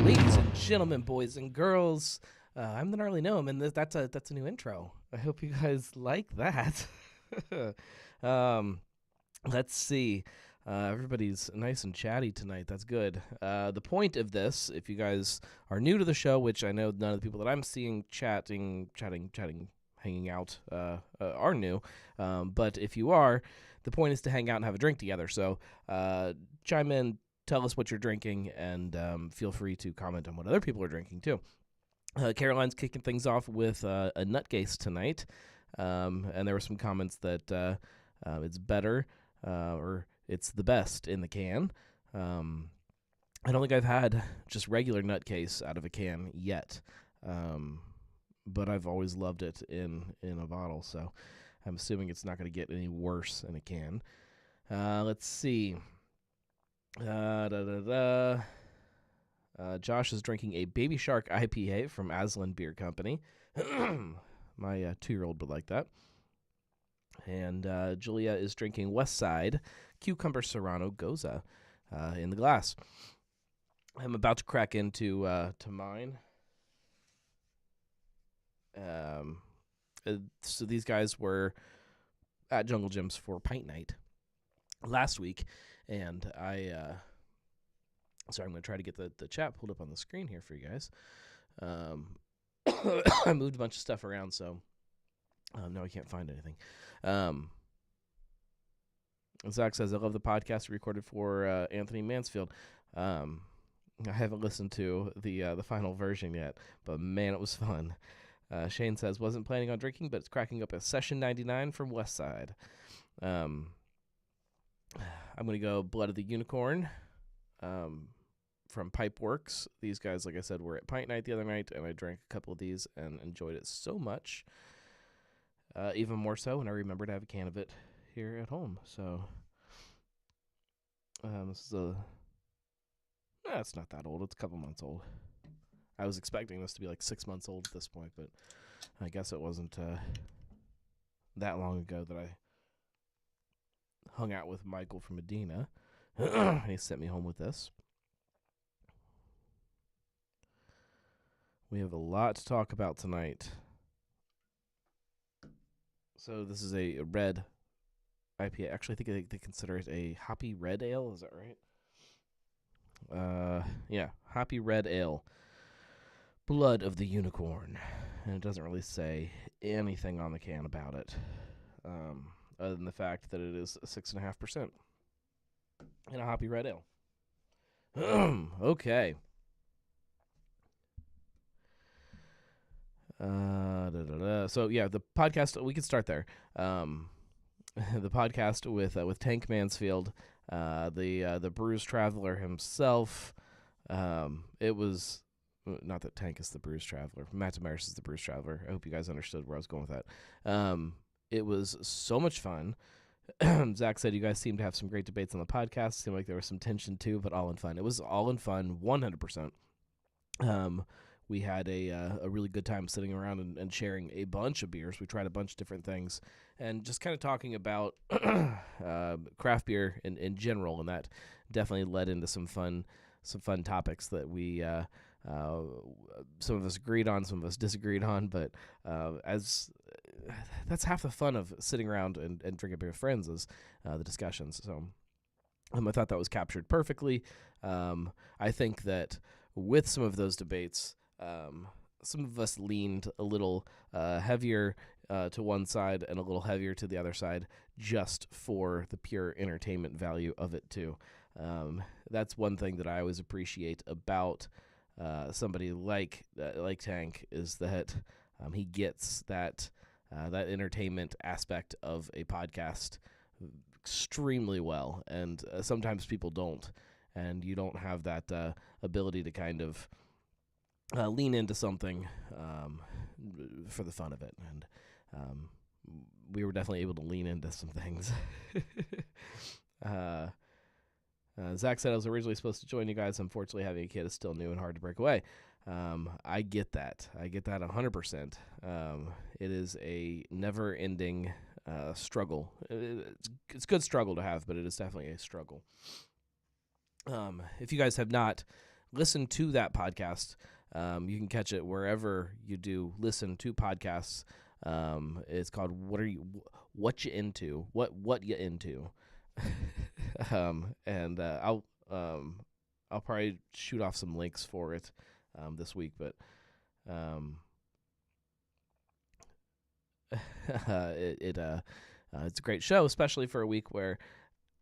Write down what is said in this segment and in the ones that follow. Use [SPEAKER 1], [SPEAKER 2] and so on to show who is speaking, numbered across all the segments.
[SPEAKER 1] Ladies and gentlemen, boys and girls, I'm the gnarly gnome, and that's a new intro. I hope you guys like that. um, let's see. Everybody's nice and chatty tonight. That's good. The point of this, if you guys are new to the show, which I know none of the people that I'm seeing chatting, hanging out are new, but if you are, the point is to hang out and have a drink together. So chime in. Tell us what you're drinking, and feel free to comment on what other people are drinking, too. Caroline's kicking things off with a nutcase tonight, and there were some comments that it's better or it's the best in the can. I don't think I've had just regular nutcase out of a can yet, but I've always loved it in a bottle, so I'm assuming it's not going to get any worse in a can. Let's see. Josh is drinking a Baby Shark IPA from Aslan Beer Company. My 2-year-old would like that. And Julia is drinking Westside Cucumber Serrano Goza in the glass. I'm about to crack into to mine. So these guys were at Jungle Gyms for Pint Night last week. And sorry, I'm going to try to get the chat pulled up on the screen here for you guys. I moved a bunch of stuff around, so no, I can't find anything. Zach says, I love the podcast recorded for Anthony Mansfield. I haven't listened to the final version yet, but man, it was fun. Shane says, wasn't planning on drinking, but it's cracking up a Session 99 from Westside. I'm going to go Blood of the Unicorn from Pipeworks. These guys, like I said, were at Pint Night the other night, and I drank a couple of these and enjoyed it so much. Even more so when I remembered to have a can of it here at home. So this is it's not that old. It's a couple months old. I was expecting this to be like 6 months old at this point, but I guess it wasn't that long ago that I hung out with Michael from Medina. He sent me home with this. We have a lot to talk about tonight. So this is a red IPA. Actually, I think they consider it a hoppy red ale. Is that right? Yeah, hoppy red ale. Blood of the Unicorn. And it doesn't really say anything on the can about it. Other than the fact that it is 6.5% in a hoppy red ale. Okay. So yeah, the podcast, we could start there. The podcast with Tank Mansfield, the Bruise Traveler himself. It was not that Tank is the Bruise Traveler. Matt Damaris is the Bruise Traveler. I hope you guys understood where I was going with that. It was so much fun. Zach said you guys seemed to have some great debates on the podcast. Seemed like there was some tension too, but all in fun. It was all in fun, 100%. We had a really good time sitting around and sharing a bunch of beers. We tried a bunch of different things and just kind of talking about craft beer in general, and that definitely led into some fun topics that we some of us agreed on, some of us disagreed on, but as that's half the fun of sitting around and drinking beer with friends is the discussions. So I thought that was captured perfectly. I think that with some of those debates, some of us leaned a little heavier to one side and a little heavier to the other side just for the pure entertainment value of it too. That's one thing that I always appreciate about somebody like Tank is that he gets that entertainment aspect of a podcast extremely well, and sometimes people don't, and you don't have that ability to kind of lean into something for the fun of it, and we were definitely able to lean into some things. Zach said I was originally supposed to join you guys. Unfortunately, having a kid is still new and hard to break away. I get that. I get that 100%. It is a never-ending struggle. It's a good struggle to have, but it is definitely a struggle. If you guys have not listen to that podcast. You can catch it wherever you do listen to podcasts. It's called What You Into? What You Into? And I'll probably shoot off some links for it this week, but it's a great show, especially for a week where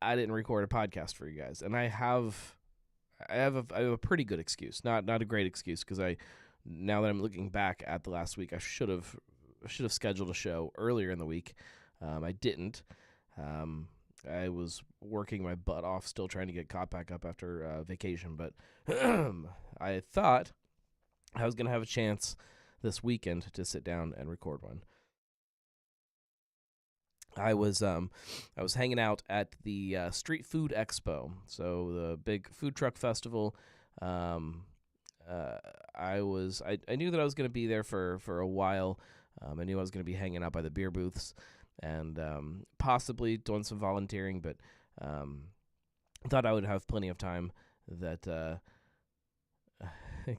[SPEAKER 1] I didn't record a podcast for you guys, and I have a pretty good excuse, not a great excuse, because now that I'm looking back at the last week, I should have scheduled a show earlier in the week. I didn't. I was working my butt off, still trying to get caught back up after vacation, but I thought I was gonna have a chance this weekend to sit down and record one. I was hanging out at the Street Food Expo, so the big food truck festival. I knew that I was going to be there for a while. I knew I was going to be hanging out by the beer booths and possibly doing some volunteering, but thought I would have plenty of time. That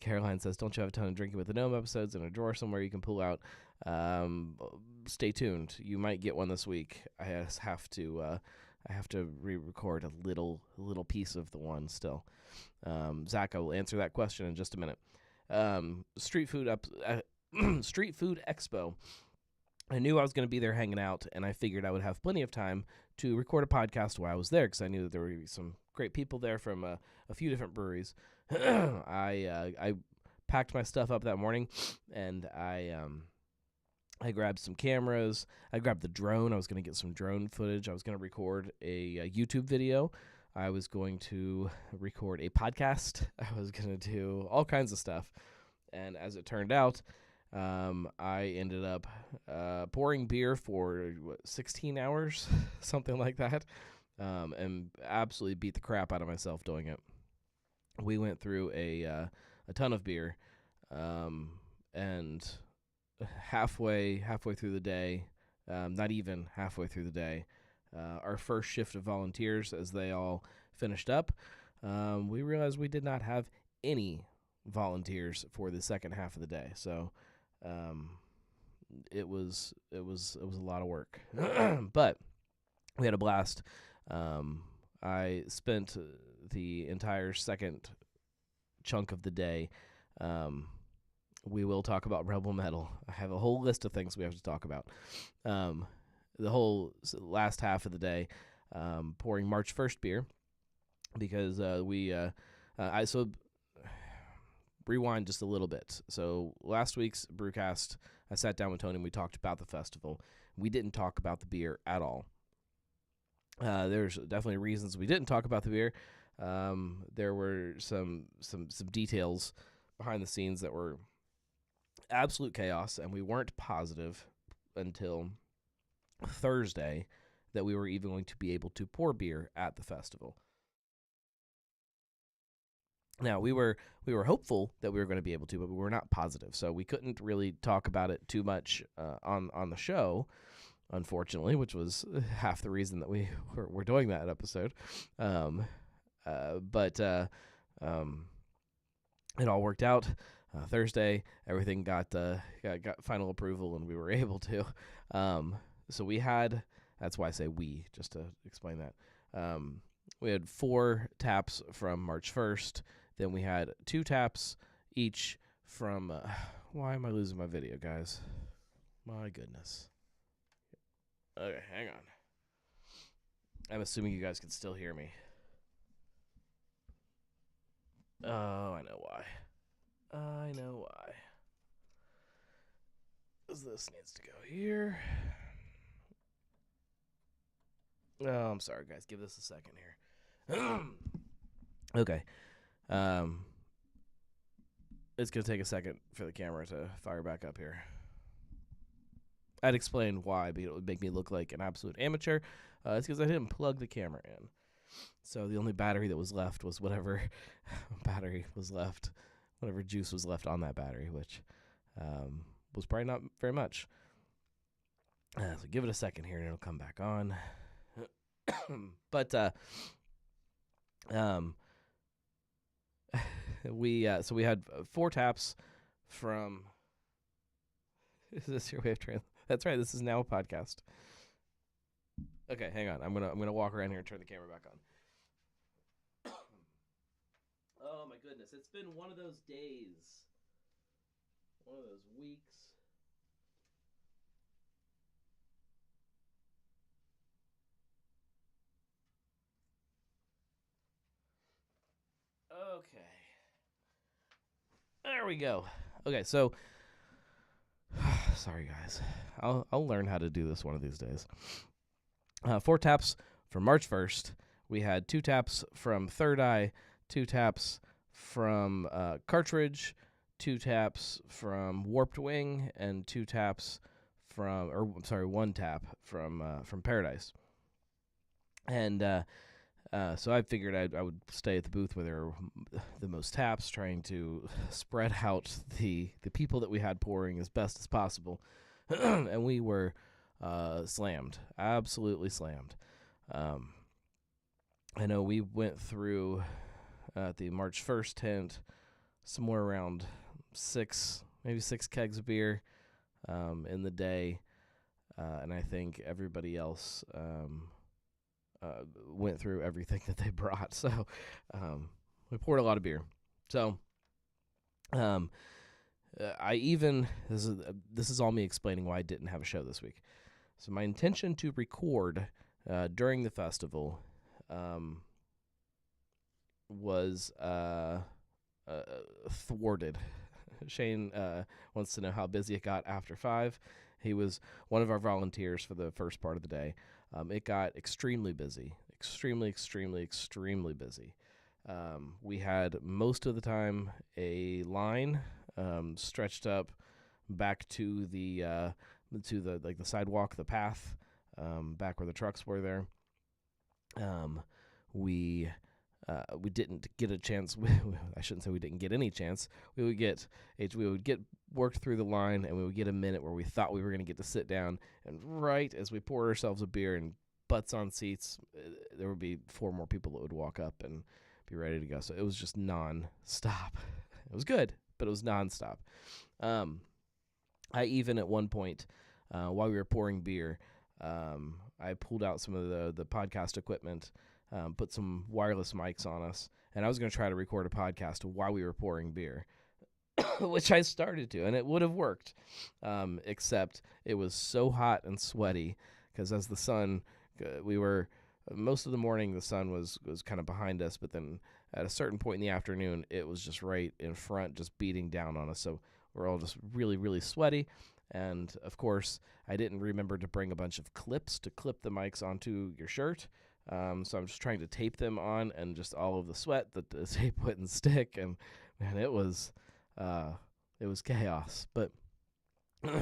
[SPEAKER 1] Caroline says, "Don't you have a ton of Drinking with the Gnome episodes in a drawer somewhere you can pull out?" Stay tuned. You might get one this week. I have to re-record a little piece of the one still. Zach, I will answer that question in just a minute. Street Food Expo. I knew I was going to be there hanging out, and I figured I would have plenty of time to record a podcast while I was there, because I knew that there would be some great people there from a few different breweries. I packed my stuff up that morning, and I grabbed some cameras. I grabbed the drone. I was going to get some drone footage. I was going to record a YouTube video. I was going to record a podcast. I was going to do all kinds of stuff. And as it turned out, I ended up pouring beer for 16 hours, something like that, and absolutely beat the crap out of myself doing it. We went through a ton of beer, and halfway through the day, not even halfway through the day, our first shift of volunteers, as they all finished up, we realized we did not have any volunteers for the second half of the day. So it was a lot of work, but we had a blast. I spent the entire second chunk of the day. We will talk about Rebel Metal. I have a whole list of things we have to talk about. The whole last half of the day, pouring March 1st beer, because so rewind just a little bit. So last week's Brewcast, I sat down with Tony and we talked about the festival. We didn't talk about the beer at all. There's definitely reasons we didn't talk about the beer. There were some details behind the scenes that were absolute chaos, and we weren't positive until Thursday that we were even going to be able to pour beer at the festival. Now, we were hopeful that we were going to be able to, but we were not positive, so we couldn't really talk about it too much on the show, unfortunately, which was half the reason that we were doing that episode. But it all worked out. Thursday, everything got final approval, and we were able to. So we had, that's why I say we, just to explain that. We had 4 taps from March 1st. Then we had 2 taps each from, why am I losing my video, guys? My goodness. Okay, hang on. I'm assuming you guys can still hear me. Oh, I know why. This needs to go here. Oh, I'm sorry, guys. Give this a second here. Okay. It's going to take a second for the camera to fire back up here. I'd explain why, but it would make me look like an absolute amateur. It's because I didn't plug the camera in. So the only battery that was left was whatever whatever juice was left on that battery, which was probably not very much. So give it a second here and it'll come back on. But we had 4 taps from. Is this your way of training? That's right. This is now a podcast. Okay, hang on. I'm gonna walk around here and turn the camera back on. Oh my goodness, it's been one of those days, one of those weeks. Okay, there we go. Okay, so sorry guys, I'll learn how to do this one of these days. 4 taps from March 1st. We had 2 taps from Third Eye, 2 taps from Cartridge, 2 taps from Warped Wing, and 2 taps from, or I'm sorry, 1 tap from Paradise. And so I figured I would stay at the booth where there were the most taps, trying to spread out the people that we had pouring as best as possible. And we were slammed, absolutely slammed. I know we went through at the March 1st tent somewhere around 6 kegs of beer in the day, and I think everybody else went through everything that they brought. So we poured a lot of beer. So I even this is all me explaining why I didn't have a show this week. So my intention to record during the festival was thwarted. Shane wants to know how busy it got after 5. He was one of our volunteers for the first part of the day. It got extremely busy, extremely busy. We had most of the time a line stretched up back to the sidewalk, the path, back where the trucks were there. We didn't get a chance. I shouldn't say we didn't get any chance. We would get worked through the line, and we would get a minute where we thought we were going to get to sit down. And right as we poured ourselves a beer and butts on seats, there would be 4 more people that would walk up and be ready to go. So it was just non-stop. It was good, but it was non-stop. I even at one point, while we were pouring beer, I pulled out some of the podcast equipment, put some wireless mics on us, and I was going to try to record a podcast while we were pouring beer, which I started to, and it would have worked, except it was so hot and sweaty, because as the sun, we were, most of the morning the sun was kind of behind us, but then at a certain point in the afternoon, it was just right in front, just beating down on us, so we're all just really sweaty. And of course, I didn't remember to bring a bunch of clips to clip the mics onto your shirt. So I'm just trying to tape them on, and just all of the sweat that the tape wouldn't stick, and man, it was chaos. But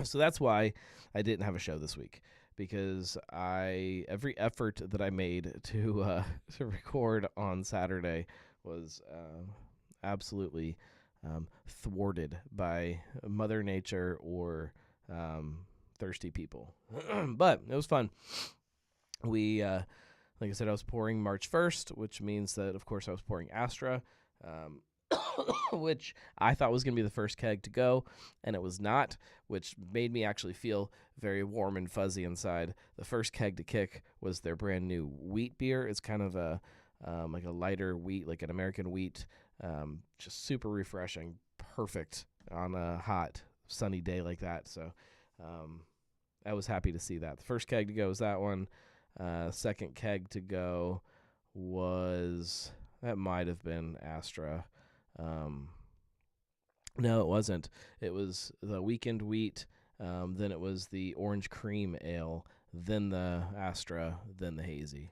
[SPEAKER 1] so that's why I didn't have a show this week, because every effort that I made to record on Saturday was absolutely thwarted by Mother Nature or thirsty people. But it was fun. We like I said, I was pouring March 1st, which means that, of course, I was pouring Astra, which I thought was going to be the first keg to go, and it was not, which made me actually feel very warm and fuzzy inside. The first keg to kick was their brand new wheat beer. It's kind of like a lighter wheat, like an American wheat, just super refreshing, perfect on a hot, sunny day like that. So I was happy to see that. The first keg to go was that one. Second keg to go that might have been Astra. No, it wasn't. It was the Weekend Wheat, then it was the Orange Cream Ale, then the Astra, then the Hazy.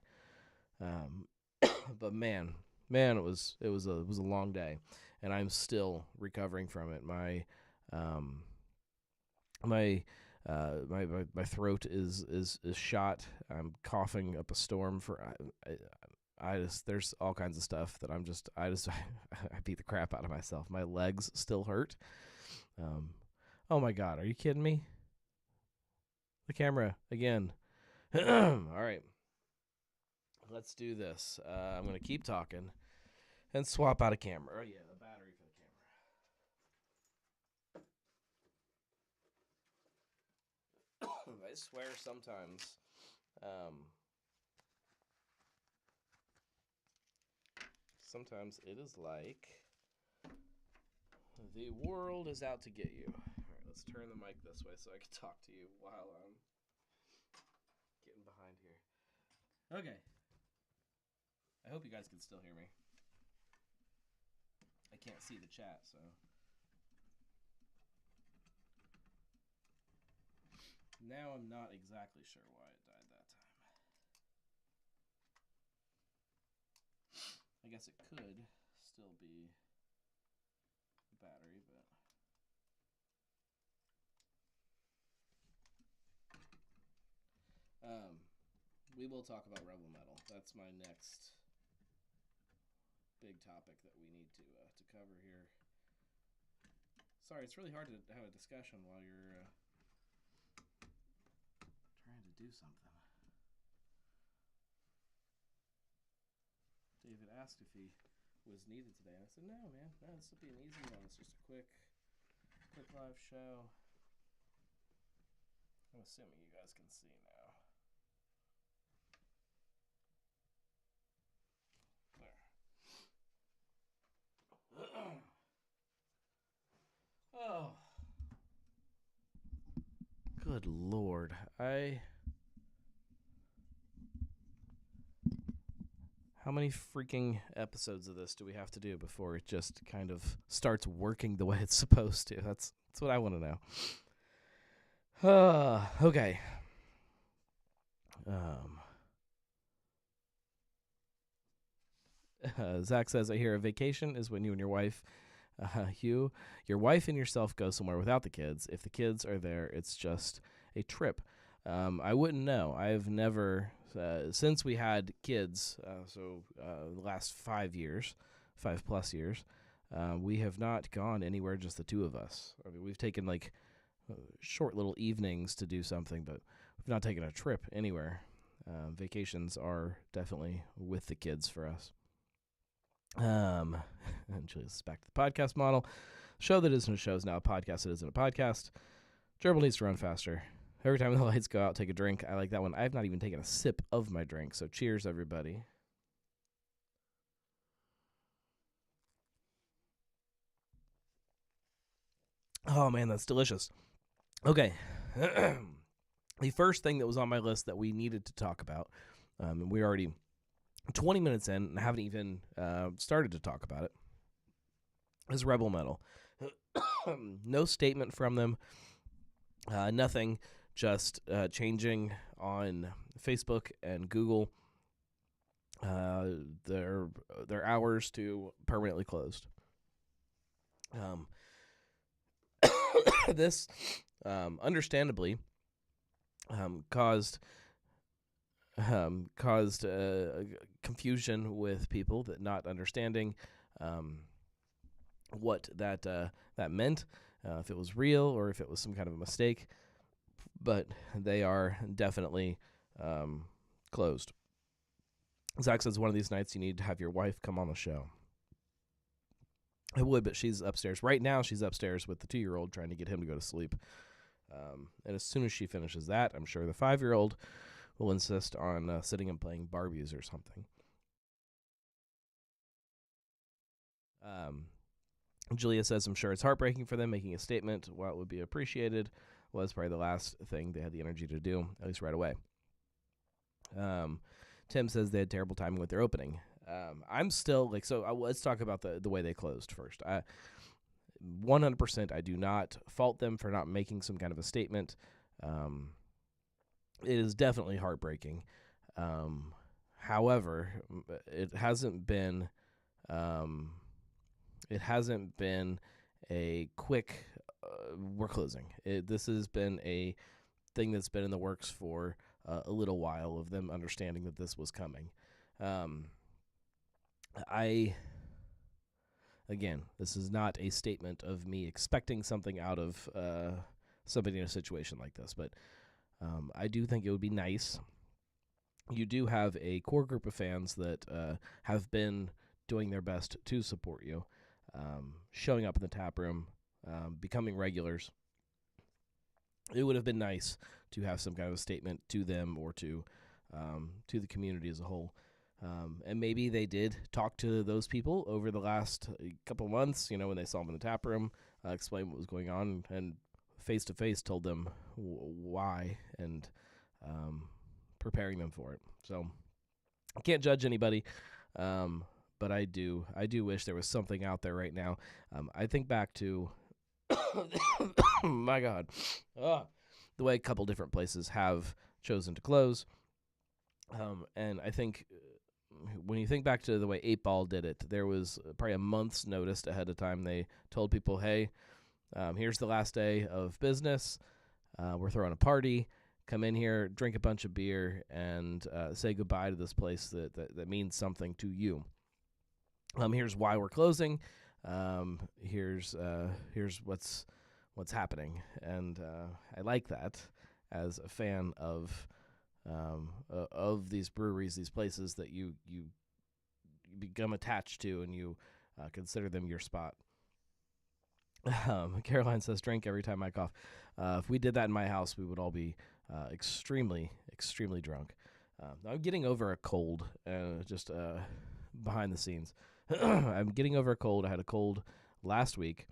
[SPEAKER 1] But man, it was a long day, and I'm still recovering from it. My throat is shot. I'm coughing up a storm. There's all kinds of stuff that I beat the crap out of myself. My legs still hurt. Oh my God, are you kidding me? The camera again. All right, let's do this. I'm gonna keep talking and swap out a camera. Oh yeah, the battery fell. swear sometimes, sometimes it is like the world is out to get you. All right, let's turn the mic this way so I can talk to you while I'm getting behind here. Okay. I hope you guys can still hear me. I can't see the chat, so. Now I'm not exactly sure why it died that time. I guess it could still be battery, but we will talk about Rebel Metal. That's my next big topic that we need to cover here. Sorry, it's really hard to have a discussion while you're trying to do something. David asked if he was needed today. I said, no, man. No, this will be an easy one. It's just a quick live show. I'm assuming you guys can see now. There. Oh. Good Lord. How many freaking episodes of this do we have to do before it just kind of starts working the way it's supposed to? That's what I want to know. Okay. Zach says, I hear a vacation is when you and your wife, your wife and yourself go somewhere without the kids. If the kids are there, it's just a trip. I wouldn't know. I've never, since we had kids, the last 5 years, 5+ years, we have not gone anywhere, just the two of us. I mean, we've taken like short little evenings to do something, but we've not taken a trip anywhere. Vacations are definitely with the kids for us. And Julius is back to the podcast model. Show that isn't a show is now a podcast that isn't a podcast. Gerbil needs to run faster. Every time the lights go out, take a drink. I like that one. I have not even taken a sip of my drink, so cheers, everybody. Oh, man, that's delicious. Okay. The first thing that was on my list that we needed to talk about, and we're already 20 minutes in and haven't even started to talk about it, is Rebel Metal. No statement from them. Nothing. Just changing on Facebook and Google their hours to permanently closed. This understandably caused confusion with people that not understanding what that meant, if it was real or if it was some kind of a mistake. But they are definitely closed. Zach says one of these nights you need to have your wife come on the show. I would, but she's upstairs. Right now she's upstairs with the 2-year-old trying to get him to go to sleep. And as soon as she finishes that, I'm sure the 5-year-old will insist on sitting and playing Barbies or something. Julia says, I'm sure it's heartbreaking for them. Making a statement, while it would be appreciated, was probably the last thing they had the energy to do, at least right away. Tim says they had terrible timing with their opening. I'm still, let's talk about the way they closed first. 100% I do not fault them for not making some kind of a statement. It is definitely heartbreaking. However, it hasn't been a quick we're closing. This has been a thing that's been in the works for a little while, of them understanding that this was coming. Again, this is not a statement of me expecting something out of somebody in a situation like this, but I do think it would be nice. You do have a core group of fans that have been doing their best to support you, showing up in the tap room, becoming regulars. it would have been nice to have some kind of a statement to them or to the community as a whole. And maybe they did talk to those people over the last couple months, when they saw them in the tap room, explain what was going on, and face to face told them why and preparing them for it. So I can't judge anybody, but I do wish there was something out there right now. I think back to, my God, the way a couple different places have chosen to close. And I think when you think back to the way 8 Ball did it, there was probably a month's notice ahead of time. They told people, hey, here's the last day of business. We're throwing a party. Come in here, drink a bunch of beer, and say goodbye to this place that means something to you. Here's why we're closing. Here's what's happening, and I like that as a fan of these breweries, these places that you become attached to, and you consider them your spot. Caroline says, drink every time I cough. If we did that in my house, we would all be extremely, extremely drunk. I'm getting over a cold, just behind the scenes. I'm getting over a cold. I had a cold last week,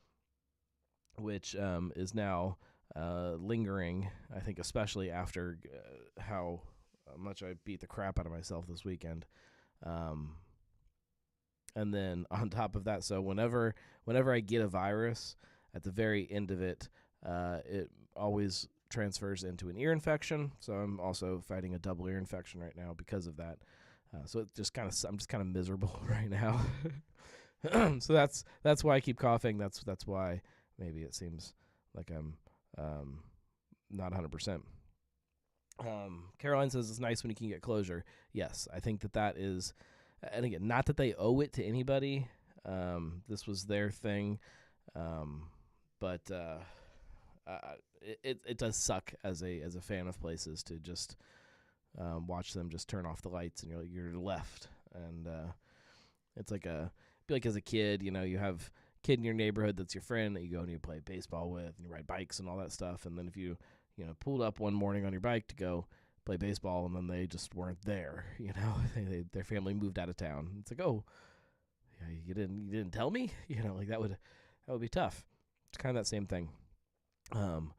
[SPEAKER 1] which is now lingering, I think, especially after how much I beat the crap out of myself this weekend. And then on top of that, so whenever I get a virus, at the very end of it, it always transfers into an ear infection. So I'm also fighting a double ear infection right now because of that. So I'm just kind of miserable right now. So that's why I keep coughing. That's why maybe it seems like I'm not 100%. Caroline says it's nice when you can get closure. Yes, I think that is, and again, not that they owe it to anybody. This was their thing, but it does suck as a fan of places to just watch them just turn off the lights and you're left. And it's like like as a kid, you have a kid in your neighborhood that's your friend that you go and you play baseball with and you ride bikes and all that stuff. And then if you pulled up one morning on your bike to go play baseball and then they just weren't there, their family moved out of town. It's like, oh, yeah, you didn't tell me, like that would be tough. It's kind of that same thing. I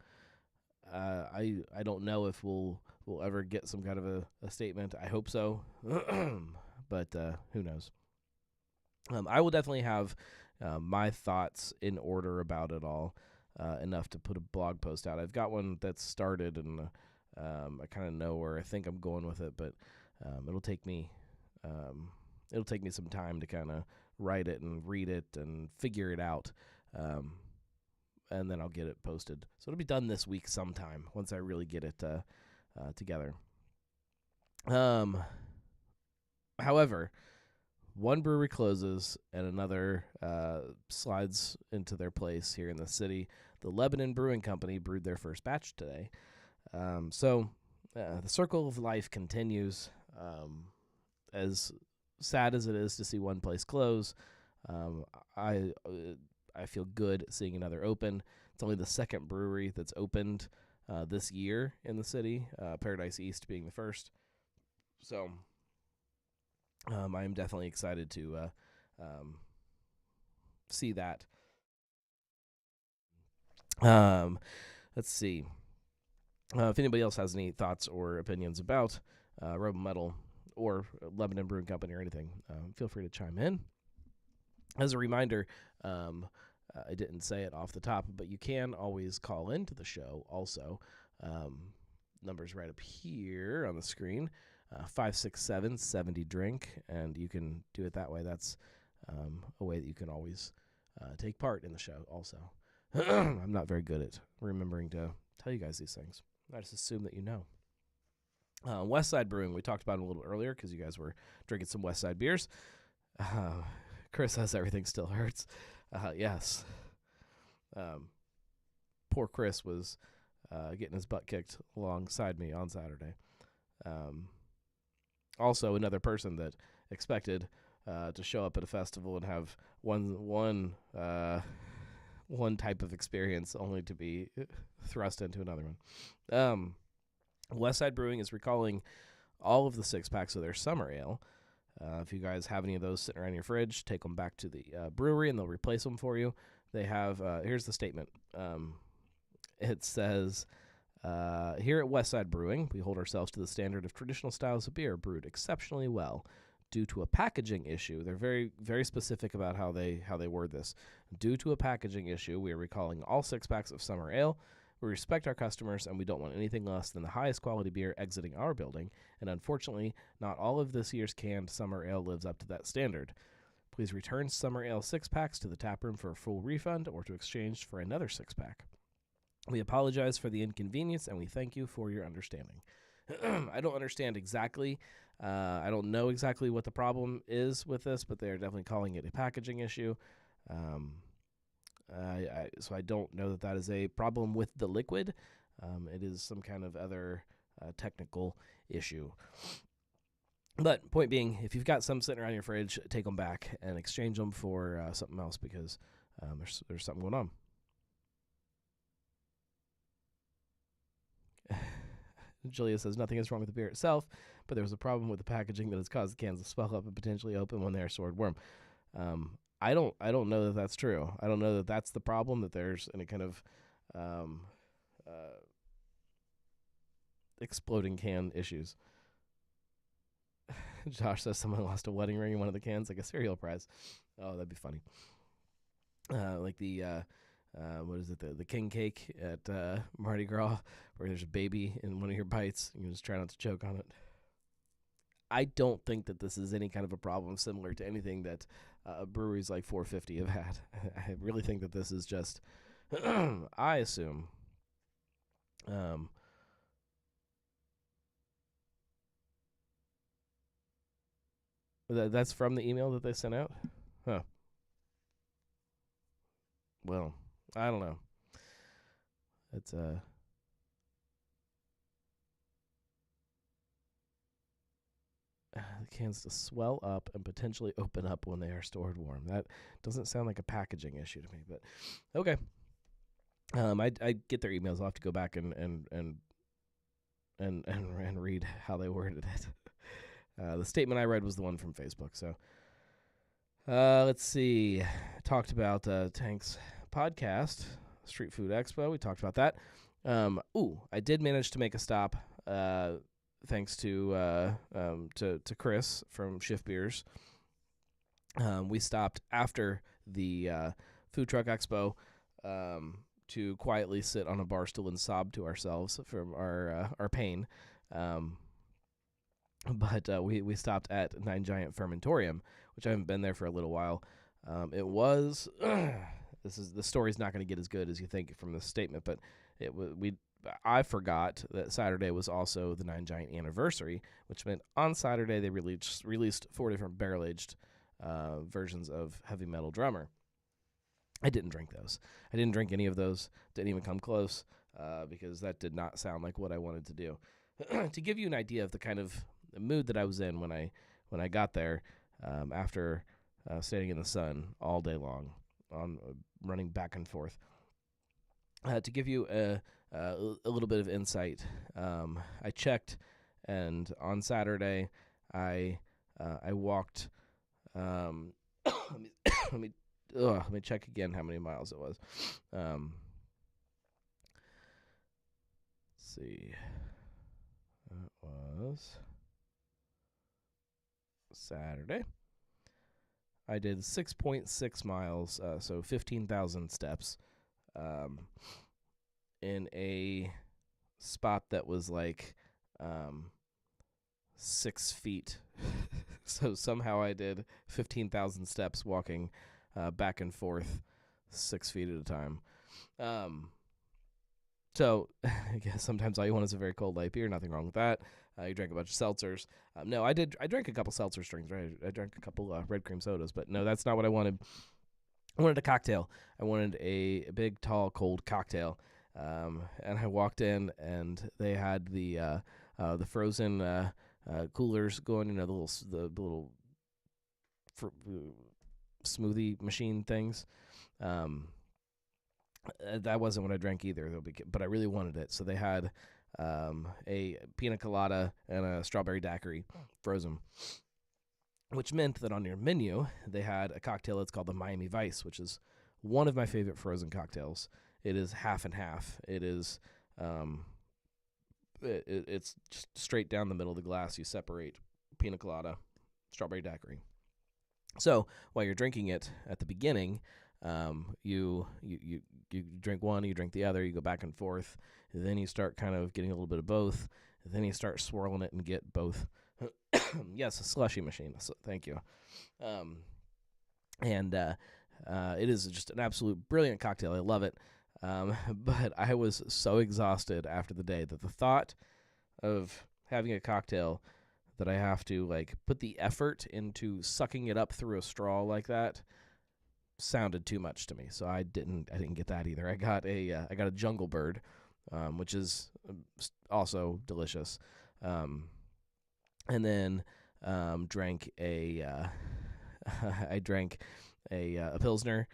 [SPEAKER 1] don't know if we'll ever get some kind of a statement. I hope so, but who knows? I will definitely have my thoughts in order about it all, enough to put a blog post out. I've got one that's started, and I kind of know where I think I'm going with it, but it'll take me some time to kind of write it and read it and figure it out, and then I'll get it posted. So it'll be done this week sometime once I really get it together. However, one brewery closes and another slides into their place here in the city. The Lebanon Brewing Company brewed their first batch today. So the circle of life continues. As sad as it is to see one place close, I feel good seeing another open. It's only the second brewery that's opened this year in the city, Paradise East being the first. So I am definitely excited to see that. Let's see. If anybody else has any thoughts or opinions about Rebel Metal or Lebanon Brewing Company or anything, feel free to chime in. As a reminder, I didn't say it off the top, but you can always call into the show also. Numbers right up here on the screen. 567-70-DRINK, and you can do it that way. That's a way that you can always take part in the show also. I'm not very good at remembering to tell you guys these things. I just assume that you know. Westside Brewing, we talked about it a little earlier because you guys were drinking some Westside beers. Chris says everything still hurts. Yes. Poor Chris was getting his butt kicked alongside me on Saturday. Also, another person that expected to show up at a festival and have one one type of experience only to be thrust into another one. Westside Brewing is recalling all of the 6-packs of their summer ale. If you guys have any of those sitting around your fridge, take them back to the brewery and they'll replace them for you. They have, here's the statement. It says, here at Westside Brewing, we hold ourselves to the standard of traditional styles of beer brewed exceptionally well. Due to a packaging issue, they're very, very specific about how they word this. Due to a packaging issue, we are recalling all 6-packs of summer ale. We respect our customers, and we don't want anything less than the highest quality beer exiting our building, and unfortunately, not all of this year's canned summer ale lives up to that standard. Please return summer ale 6-packs to the taproom for a full refund or to exchange for another 6-pack. We apologize for the inconvenience, and we thank you for your understanding. I don't understand exactly. I don't know exactly what the problem is with this, but they're definitely calling it a packaging issue. So I don't know that is a problem with the liquid. It is some kind of other technical issue. But point being, if you've got some sitting around your fridge, take them back and exchange them for something else because there's something going on. Julia says nothing is wrong with the beer itself, but there was a problem with the packaging that has caused the cans to swell up and potentially open when they are stored warm. I don't know that that's true. I don't know that that's the problem, that there's any kind of exploding can issues. Josh says someone lost a wedding ring in one of the cans, like a cereal prize. Oh, that'd be funny. Like the what is it? The king cake at Mardi Gras, where there's a baby in one of your bites. You just try not to choke on it. I don't think that this is any kind of a problem similar to anything that breweries like 450 have had. I really think that this is just, I assume, that's from the email that they sent out? Huh. Well, I don't know. It's the cans to swell up and potentially open up when they are stored warm. That doesn't sound like a packaging issue to me, but okay. I get their emails. I'll have to go back and read how they worded it. The statement I read was the one from Facebook. So let's see. Talked about Tank's podcast, Street Food Expo. We talked about that. I did manage to make a stop. Thanks to Chris from Shift Beers. We stopped after the Food Truck Expo to quietly sit on a bar stool and sob to ourselves from our pain. But we stopped at Nine Giant Fermentorium, which I haven't been there for a little while. It was the story's not going to get as good as you think from this statement, but I forgot that Saturday was also the Nine Giant anniversary, which meant on Saturday they released 4 different barrel-aged versions of Heavy Metal Drummer. I didn't drink those. I didn't drink any of those. Didn't even come close because that did not sound like what I wanted to do. To give you an idea of the kind of mood that I was in when I got there after standing in the sun all day long, running back and forth. To give you a little bit of insight, I checked, and on Saturday I walked. Let me check again how many miles it was. Let's see. That was Saturday. I did 6.6 miles, so 15,000 steps, in a spot that was like 6 feet. So somehow I did 15,000 steps walking back and forth 6 feet at a time. So I guess sometimes all you want is a very cold light beer. Nothing wrong with that. You drank a bunch of seltzers. No, I drank a couple seltzer strings. Right? I drank a couple red cream sodas. But no, that's not what I wanted. I wanted a cocktail. I wanted a big, tall, cold cocktail. And I walked in, and they had the frozen coolers going. You know, the little smoothie machine things. That wasn't what I drank either, but I really wanted it. So they had a pina colada and a strawberry daiquiri frozen, which meant that on your menu they had a cocktail that's called the Miami Vice, which is one of my favorite frozen cocktails. It is half and half. It is it's just straight down the middle of the glass. You separate pina colada, strawberry daiquiri. So while you're drinking it at the beginning, you drink one, you drink the other, you go back and forth. And then you start kind of getting a little bit of both. And then you start swirling it and get both. Yes, a slushy machine. So, thank you. And it is just an absolute brilliant cocktail. I love it. But I was so exhausted after the day that the thought of having a cocktail that I have to like put the effort into sucking it up through a straw like that sounded too much to me. So I didn't get that either. I got a Jungle Bird, which is also delicious. And then drank I drank a Pilsner,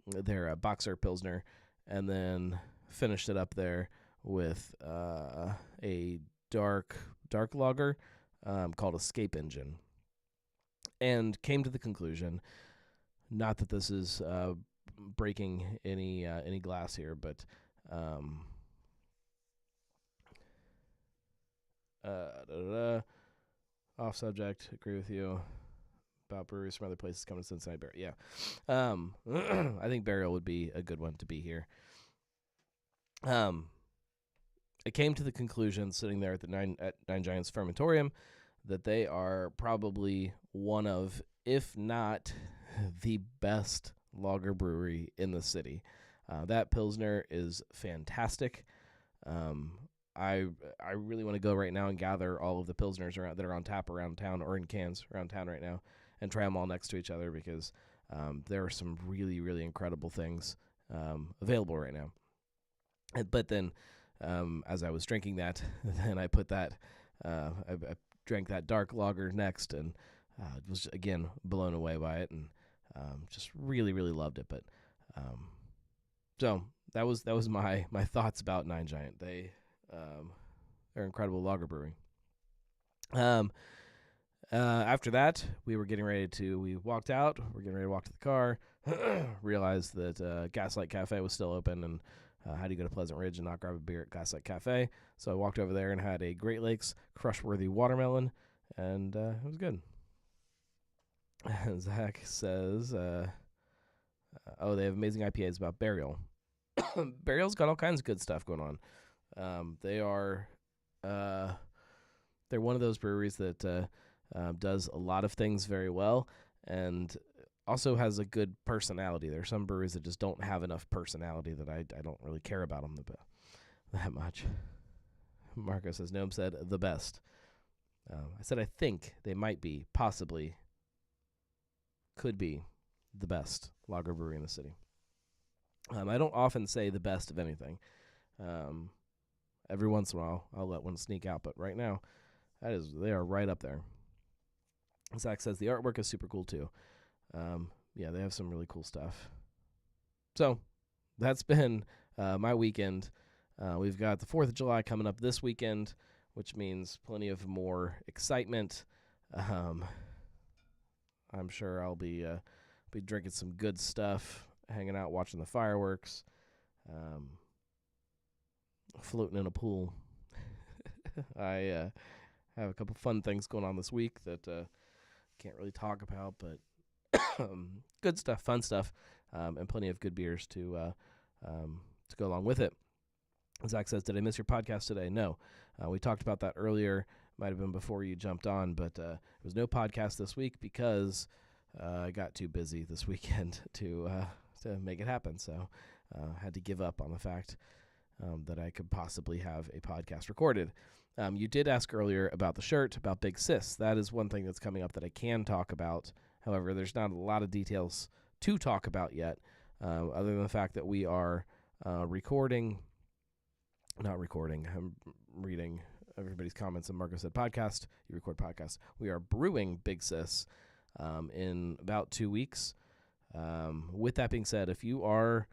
[SPEAKER 1] their Boxer Pilsner, and then finished it up there with a dark lager called Escape Engine, and came to the conclusion, not that this is breaking any glass here, but off subject, agree with you about breweries from other places coming to Cincinnati. Yeah. I think Burial would be a good one to be here. I came to the conclusion, sitting there at the Nine Giants Fermentorium, that they are probably one of, if not the best lager brewery in the city. That Pilsner is fantastic. I really want to go right now and gather all of the Pilsners that are on tap around town, or in cans around town right now, and try them all next to each other, because there are some really, really incredible things available right now. But then, as I was drinking that, then I put that, I drank that dark lager next, and was again blown away by it, and just really, really loved it. But so that was my thoughts about Nine Giant. They're incredible lager brewing. After that, we walked out. We're getting ready to walk to the car. Realized that Gaslight Cafe was still open, and had to go to Pleasant Ridge and not grab a beer at Gaslight Cafe. So I walked over there and had a Great Lakes Crushworthy watermelon, and it was good. Zach says, they have amazing IPAs about Burial. Burial's got all kinds of good stuff going on. They're one of those breweries that does a lot of things very well, and also has a good personality. There are some breweries that just don't have enough personality that I don't really care about them that much. Marco says, Gnome said, the best. I said I think they might be, possibly, could be the best lager brewery in the city. I don't often say the best of anything. Every once in a while, I'll let one sneak out, but right now, they are right up there. Zach says the artwork is super cool too. Yeah, they have some really cool stuff. So that's been my weekend. We've got the 4th of July coming up this weekend, which means plenty of more excitement. I'm sure I'll be drinking some good stuff, hanging out, watching the fireworks, floating in a pool. I have a couple fun things going on this week that can't really talk about, but good stuff, fun stuff, and plenty of good beers to go along with it. Zach says, did I miss your podcast today? No. We talked about that earlier. Might have been before you jumped on, but there was no podcast this week because I got too busy this weekend to make it happen. So had to give up on the fact that I could possibly have a podcast recorded. You did ask earlier about the shirt, about Big Sis. That is one thing that's coming up that I can talk about. However, there's not a lot of details to talk about yet, other than the fact that we are not recording. I'm reading everybody's comments, and Marco said podcast. You record podcast. We are brewing Big Sis in about 2 weeks. With that being said, if you are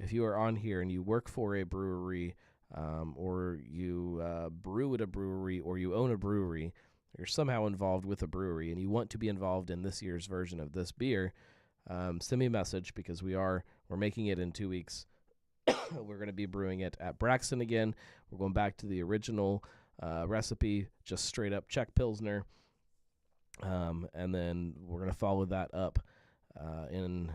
[SPEAKER 1] if you are on here and you work for a brewery, or you brew at a brewery, or you own a brewery, you're somehow involved with a brewery, and you want to be involved in this year's version of this beer, send me a message, because we're making it in 2 weeks. We're going to be brewing it at Braxton again. We're going back to the original recipe, just straight up Czech Pilsner. And then we're going to follow that up in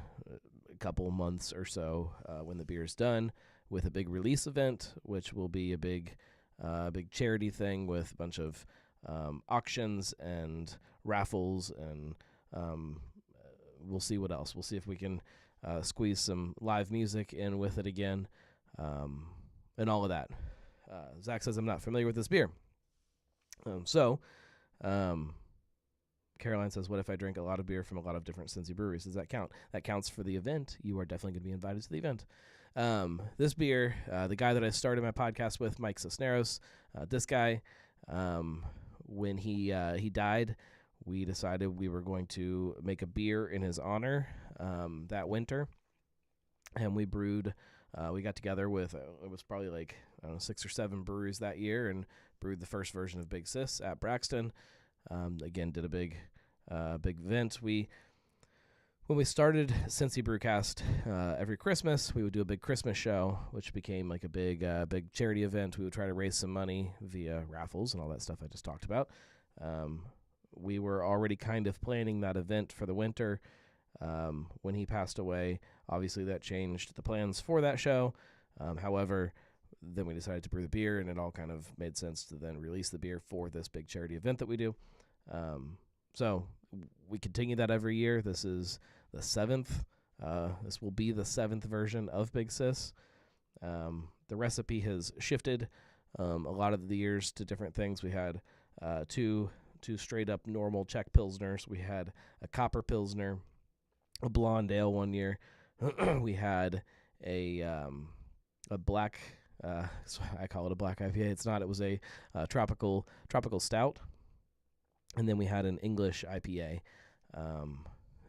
[SPEAKER 1] a couple months or so when the beer's done, with a big release event, which will be a big charity thing with a bunch of auctions and raffles, and we'll see what else. We'll see if we can squeeze some live music in with it again, and all of that. Zach says, I'm not familiar with this beer. Caroline says, what if I drink a lot of beer from a lot of different Cincy breweries? Does that count? That counts for the event. You are definitely going to be invited to the event. This beer, the guy that I started my podcast with, Mike Cisneros, this guy, when he died, we decided we were going to make a beer in his honor that winter. And we brewed, we got together with, it was probably like, I don't know, 6 or 7 breweries that year, and brewed the first version of Big Sis at Braxton. Again, did a big event. When we started Cincy Brewcast, every Christmas we would do a big Christmas show, which became like a big charity event. We would try to raise some money via raffles and all that stuff I just talked about. We were already kind of planning that event for the winter. When he passed away, obviously that changed the plans for that show. However, then we decided to brew the beer, and it all kind of made sense to then release the beer for this big charity event that we do. So we continue that every year. This is the 7th. This will be the 7th version of Big Sis. The recipe has shifted a lot of the years to different things. We had two straight up normal Czech Pilsners. We had a Copper Pilsner, a blonde ale one year. We had a black, I call it a black IPA. It's not. It was a tropical stout. And then we had an English IPA.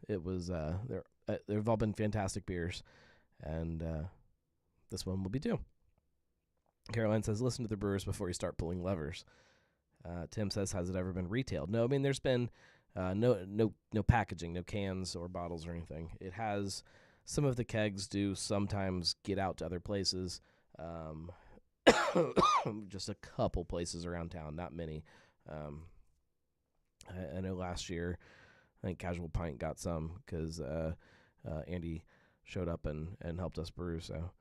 [SPEAKER 1] It was they've all been fantastic beers, and this one will be too. Caroline says, listen to the brewers before you start pulling levers. Tim says, has it ever been retailed? No, I mean, there's been no packaging, no cans or bottles or anything. It has, some of the kegs do sometimes get out to other places, just a couple places around town, not many. I know last year, I think Casual Pint got some because Andy showed up and helped us brew. So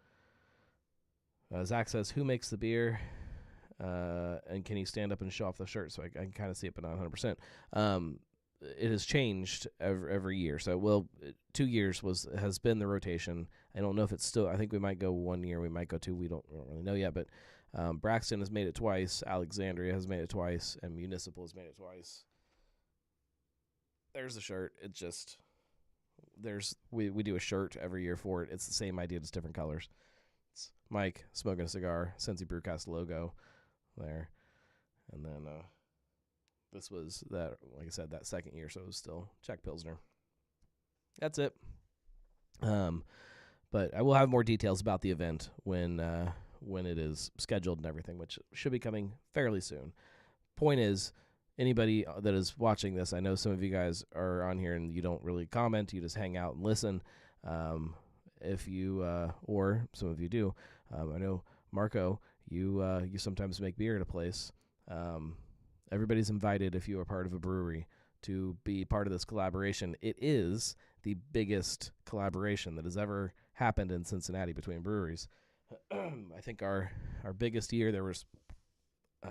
[SPEAKER 1] Zach says, who makes the beer? And can you stand up and show off the shirt so I can kind of see it, but not 100%. It has changed every year. So, 2 years has been the rotation. I don't know if it's still, I think we might go 1 year, we might go 2, we don't really know yet, but Braxton has made it twice, Alexandria has made it twice, and Municipal has made it twice. There's the shirt. It just, we do a shirt every year for it. It's the same idea, just different colors. It's Mike smoking a cigar, Cincy Brewcast logo there. And then this was that, like I said, that second year, so it was still Czech Pilsner. That's it. But I will have more details about the event when it is scheduled and everything, which should be coming fairly soon. Point is, anybody that is watching this, I know some of you guys are on here and you don't really comment, you just hang out and listen. If you, or some of you do, I know Marco, you sometimes make beer at a place. Everybody's invited, if you are part of a brewery, to be part of this collaboration. It is the biggest collaboration that has ever happened in Cincinnati between breweries. I think our biggest year, there was, I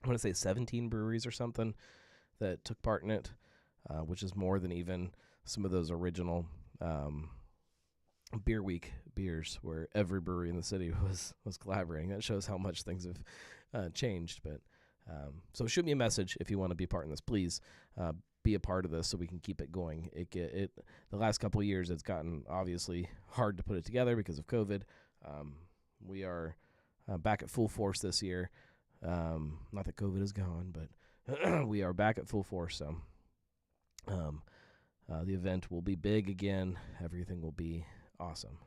[SPEAKER 1] want to say 17 breweries or something that took part in it, which is more than even some of those original Beer Week beers where every brewery in the city was collaborating. That shows how much things have changed. But so shoot me a message if you want to be part in this. Please be a part of this so we can keep it going. The last couple of years, it's gotten obviously hard to put it together because of COVID. We are back at full force this year. Not that COVID is gone, but we are back at full force. So the event will be big again. Everything will be awesome.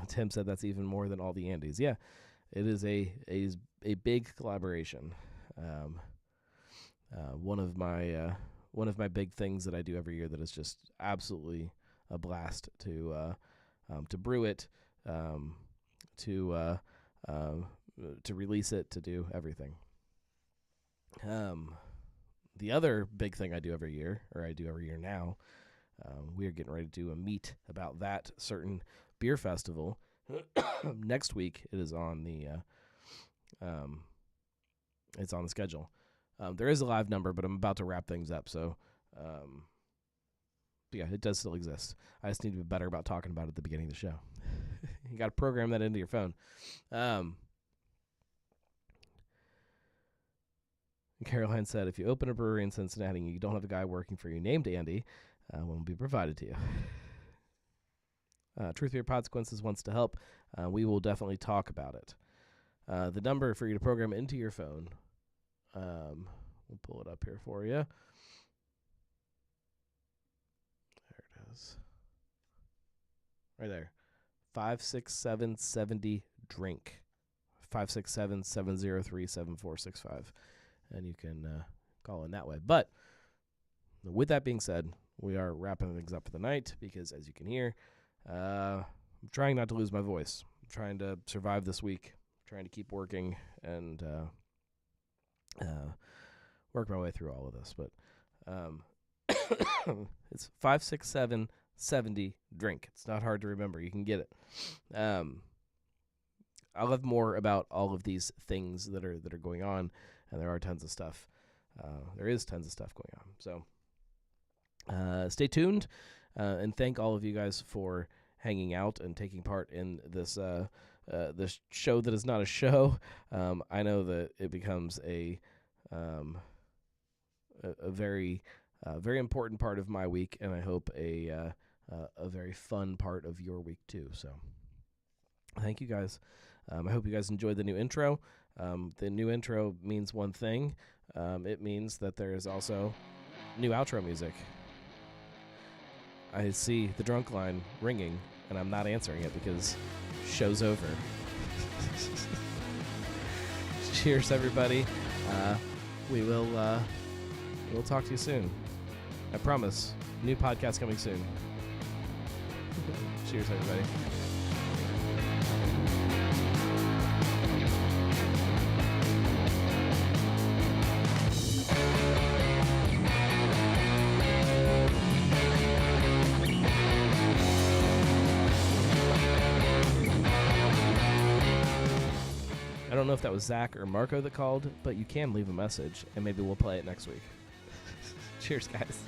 [SPEAKER 1] Tim said that's even more than all the Andes. Yeah, it is a big collaboration. One of my big things that I do every year that is just absolutely a blast to brew it, to release it, to do everything. The other big thing I do every year now, we are getting ready to do a meet about that certain beer festival. Next week it is on the it's on the schedule. There is a live number, but I'm about to wrap things up, so yeah, it does still exist. I just need to be better about talking about it at the beginning of the show. You got to program that into your phone. Caroline said, if you open a brewery in Cincinnati and you don't have a guy working for you named Andy, one will be provided to you. Truth or Consequences wants to help. We will definitely talk about it. The number for you to program into your phone, we'll pull it up here for you. There it is. Right there. 567-70-DRINK. 567-703-7465. And you can call in that way. But with that being said, we are wrapping things up for the night because, as you can hear, I'm trying not to lose my voice. I'm trying to survive this week, trying to keep working and work my way through all of this. But it's 567-70-DRINK. It's not hard to remember. You can get it. I'll have more about all of these things that are going on, and there are tons of stuff. There is tons of stuff going on. So stay tuned, and thank all of you guys for hanging out and taking part in this this show that is not a show. I know that it becomes a very very important part of my week, and I hope a very fun part of your week too. So thank you guys. I hope you guys enjoyed the new intro. The new intro means one thing. It means that there is also new outro music. I see the drunk line ringing, and I'm not answering it because show's over. Cheers, everybody. We'll talk to you soon. I promise. New podcast coming soon. Cheers, everybody. I don't know if that was Zach or Marco that called, but you can leave a message, and maybe we'll play it next week. Cheers, guys.